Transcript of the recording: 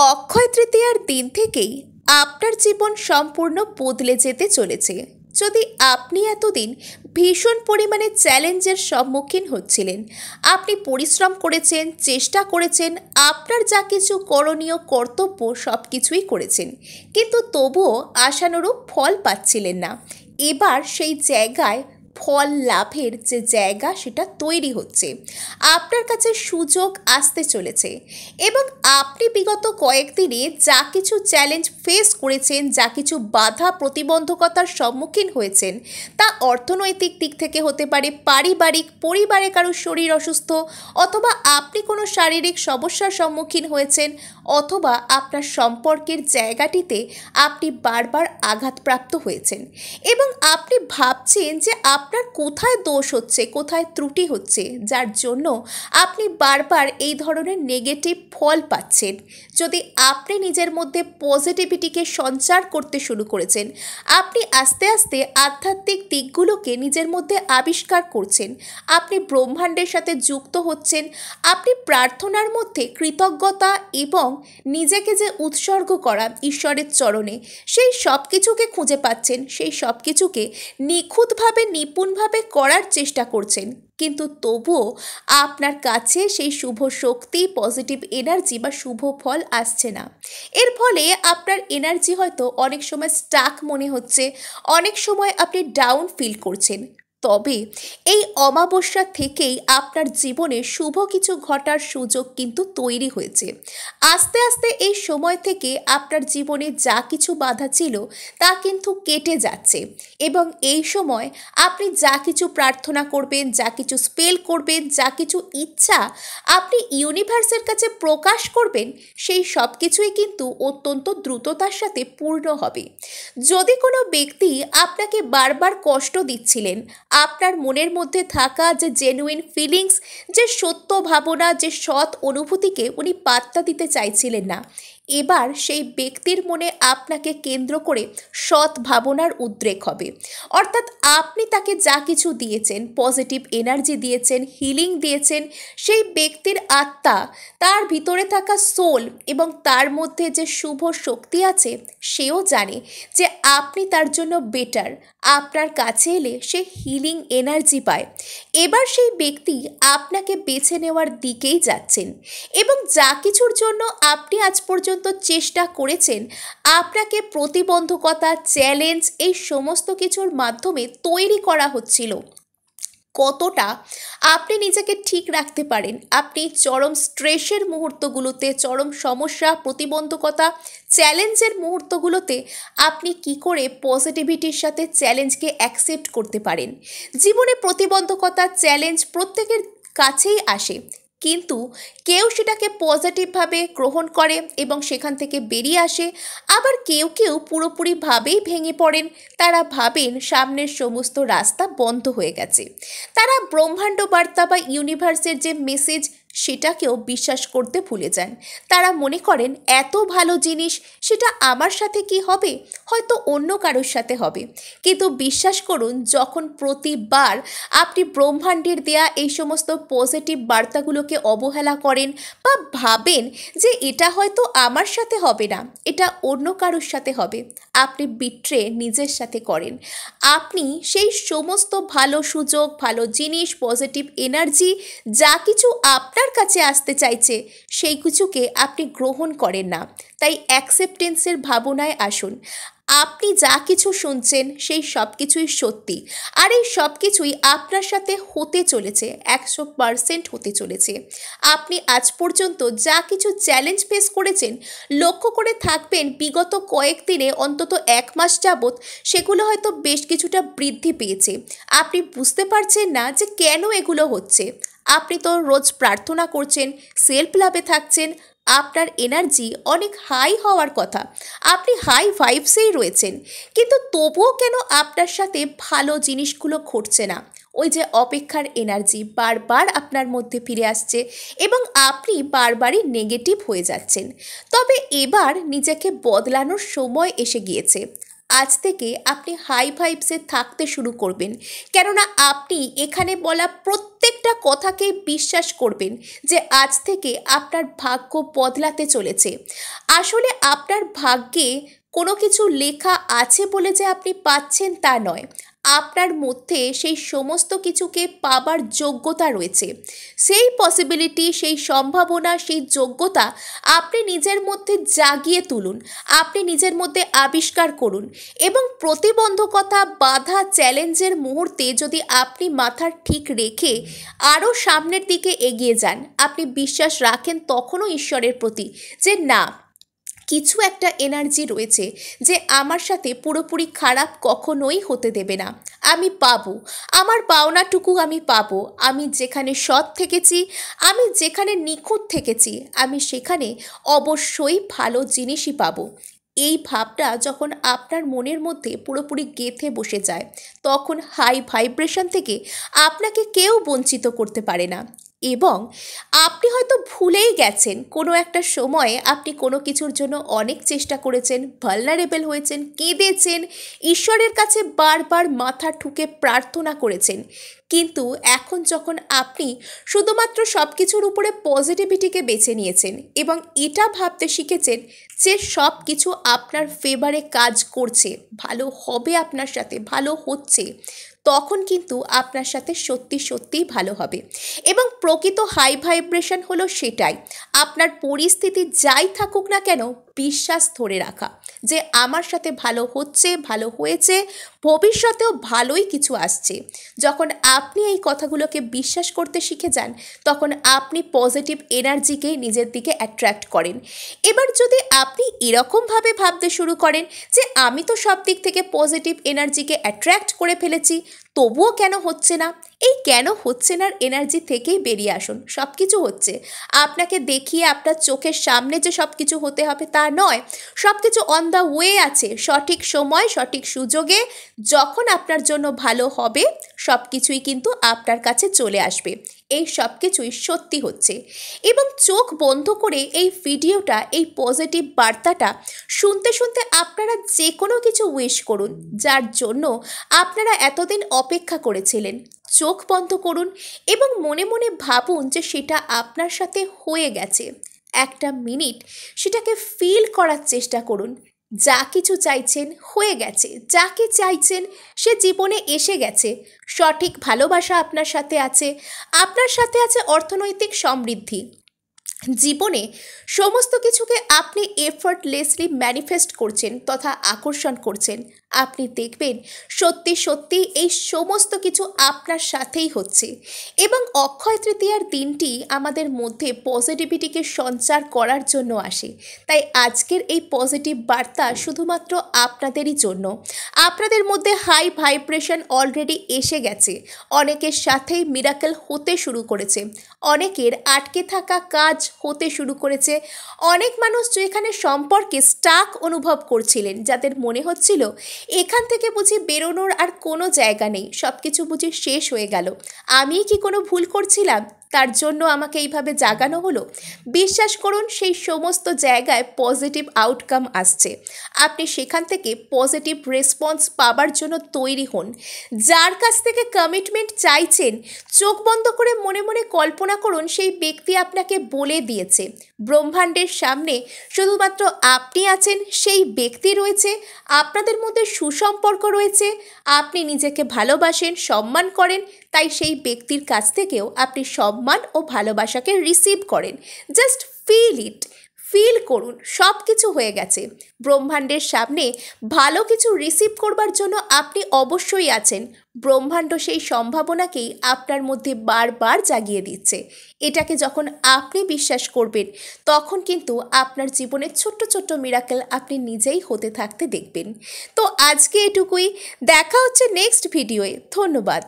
অক্ষয় তৃতীয়ার দিন থেকেই আপনার জীবন সম্পূর্ণ বদলে যেতে চলেছে। যদি আপনি এতদিন ভীষণ পরিমাণে চ্যালেঞ্জের সম্মুখীন হচ্ছিলেন, আপনি পরিশ্রম করেছেন, চেষ্টা করেছেন, আপনার যা কিছু করণীয় কর্তব্য সব কিছুই করেছেন, কিন্তু তবুও আশানুরূপ ফল পাচ্ছিলেন না। এবার সেই জায়গায় ফল লাভের যে জায়গা সেটা তৈরি হচ্ছে, আপনার কাছে সুযোগ আসতে চলেছে এবং আপনি বিগত কয়েকদিনে যা কিছু চ্যালেঞ্জ ফেস করেছেন, যা কিছু বাধা প্রতিবন্ধকতার সম্মুখীন হয়েছেন, তা অর্থনৈতিক দিক থেকে হতে পারে, পারিবারিক, পরিবারে কারো শরীর অসুস্থ, অথবা আপনি কোনো শারীরিক সমস্যার সম্মুখীন হয়েছেন, অথবা আপনার সম্পর্কের জায়গাটিতে আপনি বারবার আঘাতপ্রাপ্ত হয়েছেন এবং আপনি ভাবছেন যে আপনার কোথায় দোষ হচ্ছে, কোথায় ত্রুটি হচ্ছে, যার জন্য আপনি বারবার এই ধরনের নেগেটিভ ফল পাচ্ছেন। যদি আপনি নিজের মধ্যে পজিটিভিটিকে সঞ্চার করতে শুরু করেছেন, আপনি আস্তে আস্তে আধ্যাত্মিক দিকগুলোকে নিজের মধ্যে আবিষ্কার করছেন, আপনি ব্রহ্মাণ্ডের সাথে যুক্ত হচ্ছেন, আপনি প্রার্থনার মধ্যে কৃতজ্ঞতা এবং নিজেকে যে উৎসর্গ করা ঈশ্বরের চরণে, সেই সব কিছুকে খুঁজে পাচ্ছেন, সেই সব কিছুকে নিখুঁতভাবে নিপুণভাবে করার চেষ্টা করছেন, কিন্তু তবুও আপনার কাছে সেই শুভ শক্তি, পজিটিভ এনার্জি বা শুভ ফল আসছে না। এর ফলে আপনার এনার্জি হয়তো অনেক সময় স্টাক মনে হচ্ছে, অনেক সময় আপনি ডাউন ফিল করছেন। তবে এই অমাবস্যা থেকেই আপনার জীবনে শুভ কিছু ঘটার সুযোগ কিন্তু তৈরি হয়েছে। আস্তে আস্তে এই সময় থেকে আপনার জীবনে যা কিছু বাধা ছিল তা কিন্তু কেটে যাচ্ছে এবং এই সময় আপনি যা কিছু প্রার্থনা করবেন, যা কিছু স্পেল করবেন, যা কিছু ইচ্ছা আপনি ইউনিভার্সের কাছে প্রকাশ করবেন, সেই সব কিছুই কিন্তু অত্যন্ত দ্রুততার সাথে পূর্ণ হবে। যদি কোনো ব্যক্তি আপনাকে বারবার কষ্ট দিচ্ছিলেন, আপনার মনের মধ্যে থাকা যে জেনুইন ফিলিংস, যে সত্য ভাবনা, যে সৎ অনুভূতিকে উনি পাত্তা দিতে চাইছিলেন না, এবার সেই ব্যক্তির মনে আপনাকে কেন্দ্র করে সৎ ভাবনার উদ্রেক হবে। অর্থাৎ আপনি তাকে যা কিছু দিয়েছেন, পজিটিভ এনার্জি দিয়েছেন, হিলিং দিয়েছেন, সেই ব্যক্তির আত্মা, তার ভিতরে থাকা সোল এবং তার মধ্যে যে শুভ শক্তি আছে, সেও জানে যে আপনি তার জন্য বেটার। আপনার কাছে এলে সে হিলিং এনার্জি পায়। এবার সেই ব্যক্তি আপনাকে বেছে নেওয়ার দিকেই যাচ্ছেন এবং যা কিছুর জন্য আপনি আজ পর্যন্ত চেষ্টা করেছেন, আপনাকে প্রতিবন্ধকতা, চ্যালেঞ্জ, এই সমস্ত কিছুর মাধ্যমে তৈরি করা হচ্ছিল, কতটা আপনি নিজেকে ঠিক রাখতে পারেন, আপনি চরম স্ট্রেসের মুহূর্তগুলোতে, চরম সমস্যা, প্রতিবন্ধকতা, চ্যালেঞ্জের মুহূর্তগুলোতে আপনি কি করে পজিটিভিটির সাথে চ্যালেঞ্জকে অ্যাকসেপ্ট করতে পারেন। জীবনে প্রতিবন্ধকতা, চ্যালেঞ্জ প্রত্যেকের কাছেই আসে, কিন্তু কেউ সেটাকে পজিটিভভাবে গ্রহণ করে এবং সেখান থেকে বেরিয়ে আসে, আবার কেউ কেউ পুরোপুরিভাবেই ভেঙে পড়েন। তারা ভাবেন সামনের সমস্ত রাস্তা বন্ধ হয়ে গেছে। তারা ব্রহ্মাণ্ড বার্তা বা ইউনিভার্সের যে মেসেজ, সেটাকেও বিশ্বাস করতে ভুলে যান। তারা মনে করেন এত ভালো জিনিস, সেটা আমার সাথে কি হবে, হয়তো অন্য কারোর সাথে হবে। কিন্তু বিশ্বাস করুন, যখন প্রতিবার আপনি ব্রহ্মাণ্ডের দেয়া এই সমস্ত পজিটিভ বার্তাগুলোকে অবহেলা করেন বা ভাবেন যে এটা হয়তো আমার সাথে হবে না, এটা অন্য কারোর সাথে হবে, আপনি বিট্রে নিজের সাথে করেন। আপনি সেই সমস্ত ভালো সুযোগ, ভালো জিনিস, পজিটিভ এনার্জি, যা কিছু আপনার কাছে আসতে চাইছে, সেই কিছুকে আপনি গ্রহণ করেন না। তাই অ্যাকসেপ্টেন্সের ভাবনায় আসুন। আপনি যা কিছু শুনছেন সেই সব কিছুই সত্যি, আর এই সব কিছুই আপনার সাথে হতে চলেছে, 100% হতে চলেছে। আপনি আজ পর্যন্ত যা কিছু চ্যালেঞ্জ ফেস করেছেন, লক্ষ্য করে থাকবেন বিগত কয়েকদিনে, অন্তত 1 মাস যাবৎ সেগুলো হয়তো বেশ কিছুটা বৃদ্ধি পেয়েছে। আপনি বুঝতে পারছেন না যে কেন এগুলো হচ্ছে। আপনি তো রোজ প্রার্থনা করছেন, সেলফ লাভে থাকছেন, আপনার এনার্জি অনেক হাই হওয়ার কথা, আপনি হাই ভাইবসেই রয়েছেন, কিন্তু তবুও কেন আপনার সাথে ভালো জিনিসগুলো ঘটছে না? ওই যে অপেক্ষার এনার্জি বারবার আপনার মধ্যে ফিরে আসছে এবং আপনি বারবারই নেগেটিভ হয়ে যাচ্ছেন। তবে এবার নিজেকে বদলানোর সময় এসে গিয়েছে। আজ থেকে আপনি হাই ভাইবসে থাকতে শুরু করবেন, কেননা আপনি এখানে বলা প্রত্যেকটা কথাকে বিশ্বাস করবেন যে আজ থেকে আপনার ভাগ্য বদলাতে চলেছে। আসলে আপনার ভাগ্যে কোনো কিছু লেখা আছে বলে যে আপনি পাচ্ছেন তা নয়, আপনার মধ্যে সেই সমস্ত কিছুকে পাবার যোগ্যতা রয়েছে। সেই পসিবিলিটি, সেই সম্ভাবনা, সেই যোগ্যতা আপনি নিজের মধ্যে জাগিয়ে তুলুন, আপনি নিজের মধ্যে আবিষ্কার করুন এবং প্রতিবন্ধকতা, বাধা, চ্যালেঞ্জের মুহূর্তে যদি আপনি মাথা ঠিক রেখে আরও সামনের দিকে এগিয়ে যান, আপনি বিশ্বাস রাখেন তখনও ঈশ্বরের প্রতি যে না, কিছু একটা এনার্জি রয়েছে যে আমার সাথে পুরোপুরি খারাপ কখনোই হতে দেবে না, আমি পাবো, আমার পাওনাটুকু আমি পাবো। আমি যেখানে সৎ থেকেছি, আমি যেখানে নিখুঁত থেকেছি, আমি সেখানে অবশ্যই ভালো জিনিসই পাবো। এই ভাবটা যখন আপনার মনের মধ্যে পুরোপুরি গেঁথে বসে যায়, তখন হাই ভাইব্রেশন থেকে আপনাকে কেউ বঞ্চিত করতে পারে না। এবং আপনি হয়তো ভুলেই গেছেন কোনো একটা সময়ে আপনি কোনো কিছুর জন্য অনেক চেষ্টা করেছেন, ভালনারেবল হয়েছেন, কেঁদেছেন, ঈশ্বরের কাছে বারবার মাথা ঠুকে প্রার্থনা করেছেন। কিন্তু এখন যখন আপনি শুধুমাত্র সব কিছুর উপরে পজিটিভিটিকে বেছে নিয়েছেন এবং এটা ভাবতে শিখেছেন যে সব কিছু আপনার ফেভারে কাজ করছে, ভালো হবে আপনার সাথে, ভালো হচ্ছে, তখন কিন্তু আপনার সাথে সত্যি সত্যিই ভালো হবে। এবং প্রকৃত হাই ভাইব্রেশন হলো সেটাই, আপনার পরিস্থিতি যাই থাকুক না কেন বিশ্বাস ধরে রাখা যে আমার সাথে ভালো হচ্ছে, ভালো হয়েছে, ভবিষ্যতেও ভালোই কিছু আসছে। যখন আপনি এই কথাগুলোকে বিশ্বাস করতে শিখে যান, তখন আপনি পজিটিভ এনার্জিকে নিজের দিকে অ্যাট্রাক্ট করেন। এবার যদি আপনি এরকমভাবে ভাবতে শুরু করেন যে আমি তো সব দিক থেকে পজিটিভ এনার্জিকে অ্যাট্রাক্ট করে ফেলেছি, তবুও কেন হচ্ছে না, এই কেন হচ্ছে না এনার্জি থেকেই বেরিয়ে আসুন। সব কিছু হচ্ছে, আপনাকে দেখিয়ে আপনার চোখের সামনে যে সব কিছু হতে হবে তা নয়, সব কিছু অন দ্য ওয়ে আছে। সঠিক সময়, সঠিক সুযোগে যখন আপনার জন্য ভালো হবে, সব কিছুই কিন্তু আপনার কাছে চলে আসবে। এই সব কিছুই সত্যি হচ্ছে। এবং চোখ বন্ধ করে এই ভিডিওটা, এই পজিটিভ বার্তাটা শুনতে শুনতে আপনারা যে কোনো কিছু উইশ করুন যার জন্য আপনারা এতদিন অপেক্ষা করেছিলেন। চোখ বন্ধ করুন এবং মনে মনে ভাবুন যে সেটা আপনার সাথে হয়ে গেছে। একটা মিনিট সেটাকে ফিল করার চেষ্টা করুন। যা কিছু চাইছেন হয়ে গেছে, যাকে চাইছেন সে জীবনে এসে গেছে। সঠিক ভালোবাসা আপনার সাথে আছে, আপনার সাথে আছে অর্থনৈতিক সমৃদ্ধি। জীবনে সমস্ত কিছুকে আপনি এফর্টলেসলি ম্যানিফেস্ট করছেন তথা আকর্ষণ করছেন। আপনি দেখবেন সত্যি সত্যি এই সমস্ত কিছু আপনার সাথেই হচ্ছে। এবং অক্ষয় তৃতীয়ার দিনটি আমাদের মধ্যে পজিটিভিটিকে সঞ্চার করার জন্য আসে। তাই আজকের এই পজিটিভ বার্তা শুধুমাত্র আপনাদেরই জন্য। আপনাদের মধ্যে হাই ভাইব্রেশন অলরেডি এসে গেছে, অনেকের সাথেই মিরাকেল হতে শুরু করেছে, অনেকের আটকে থাকা কাজ হতে শুরু করেছে। অনেক মানুষ যেখানে সম্পর্কে স্টাক অনুভব করছিলেন, যাদের মনে হচ্ছিল এখান থেকে বুঝি বেরোনোর আর কোনো জায়গা নেই, সব কিছু বুঝি শেষ হয়ে গেল, আমি কি কোনো ভুল করছিলাম তার জন্য আমাকে এইভাবে জাগানো হলো, বিশ্বাস করুন সেই সমস্ত জায়গায় পজিটিভ আউটকাম আসছে। আপনি সেখান থেকে পজিটিভ রেসপন্স পাবার জন্য তৈরি হন। যার কাছ থেকে কমিটমেন্ট চাইছেন, চোখ বন্ধ করে মনে মনে কল্পনা করুন সেই ব্যক্তি আপনাকে বলে দিয়েছে ব্রহ্মাণ্ডের সামনে শুধুমাত্র আপনি আছেন, সেই ব্যক্তি রয়েছে, আপনাদের মধ্যে সুসম্পর্ক রয়েছে, আপনি নিজেকে ভালোবাসেন, সম্মান করেন, তাই সেই ব্যক্তির কাছ থেকেও আপনি সম্মান ও ভালোবাসাকে রিসিভ করেন। জাস্ট ফিল ইট, ফিল করুন সব কিছু হয়ে গেছে। ব্রহ্মাণ্ডের সামনে ভালো কিছু রিসিভ করবার জন্য আপনি অবশ্যই আছেন। ব্রহ্মাণ্ড সেই সম্ভাবনাকেই আপনার মধ্যে বারবার জাগিয়ে দিচ্ছে। এটাকে যখন আপনি বিশ্বাস করবেন, তখন কিন্তু আপনার জীবনের ছোট্ট ছোট্ট মিরাকেল আপনি নিজেই হতে থাকতে দেখবেন। তো আজকে এটুকুই, দেখা হচ্ছে নেক্সট ভিডিওয়ে। ধন্যবাদ।